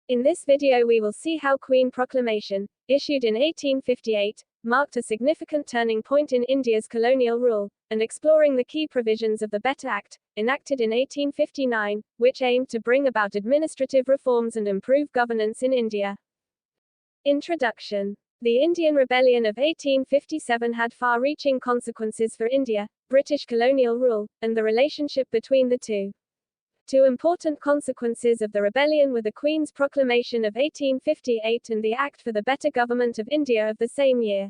In this video we will see how Queen Proclamation, issued in 1858, marked a significant turning point in India's colonial rule, and exploring the key provisions of the Better Act, enacted in 1859, which aimed to bring about administrative reforms and improve governance in India. Introduction. The Indian Rebellion of 1857 had far-reaching consequences for India, British colonial rule, and the relationship between the two. Two important consequences of the rebellion were the Queen's Proclamation of 1858 and the Act for the Better Government of India of the same year.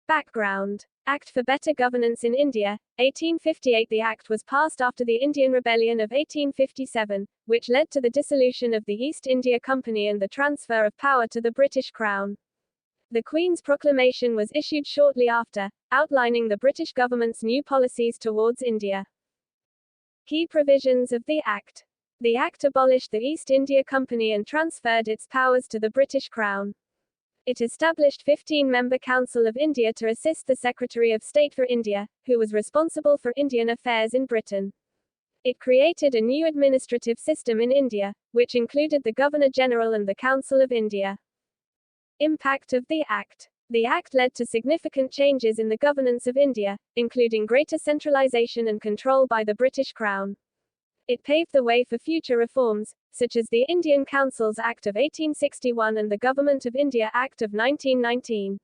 Background. Act for Better Governance in India, 1858. The Act was passed after the Indian Rebellion of 1857, which led to the dissolution of the East India Company and the transfer of power to the British Crown. The Queen's Proclamation was issued shortly after, outlining the British government's new policies towards India. Key provisions of the Act. The Act abolished the East India Company and transferred its powers to the British Crown. It established 15-member Council of India to assist the Secretary of State for India, who was responsible for Indian affairs in Britain. It created a new administrative system in India, which included the Governor-General and the Council of India. Impact of the Act. The Act led to significant changes in the governance of India, including greater centralization and control by the British Crown. It paved the way for future reforms, such as the Indian Councils Act of 1861 and the Government of India Act of 1919.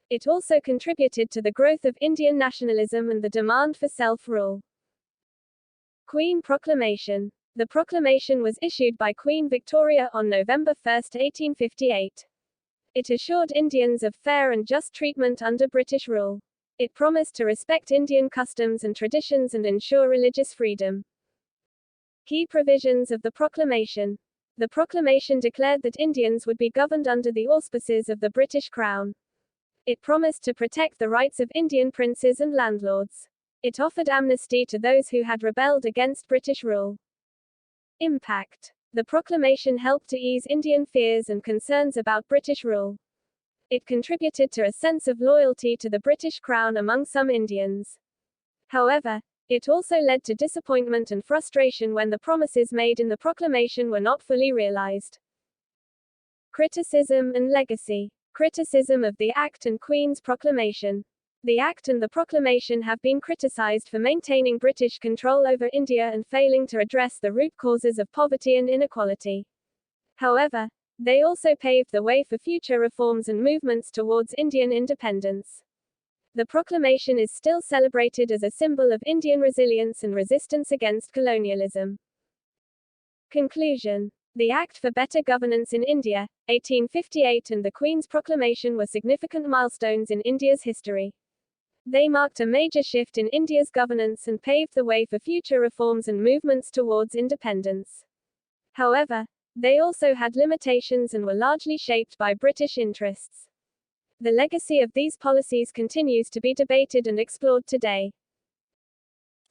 It also contributed to the growth of Indian nationalism and the demand for self-rule. Queen Proclamation. The proclamation was issued by Queen Victoria on November 1, 1858. It assured Indians of fair and just treatment under British rule. It promised to respect Indian customs and traditions and ensure religious freedom. Key provisions of the proclamation. The proclamation declared that Indians would be governed under the auspices of the British Crown. It promised to protect the rights of Indian princes and landlords. It offered amnesty to those who had rebelled against British rule. Impact. The proclamation helped to ease Indian fears and concerns about British rule. It contributed to a sense of loyalty to the British Crown among some Indians. However, it also led to disappointment and frustration when the promises made in the proclamation were not fully realized. Criticism and legacy. Criticism of the Act and Queen's Proclamation. The Act and the Proclamation have been criticized for maintaining British control over India and failing to address the root causes of poverty and inequality. However, they also paved the way for future reforms and movements towards Indian independence. The proclamation is still celebrated as a symbol of Indian resilience and resistance against colonialism. Conclusion. The Act for Better Governance in India, 1858 and the Queen's Proclamation were significant milestones in India's history. They marked a major shift in India's governance and paved the way for future reforms and movements towards independence. However, they also had limitations and were largely shaped by British interests. The legacy of these policies continues to be debated and explored today.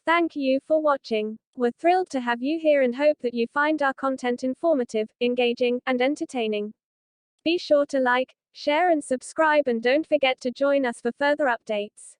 Thank you for watching. We're thrilled to have you here and hope that you find our content informative, engaging, and entertaining. Be sure to like, share and subscribe, and don't forget to join us for further updates.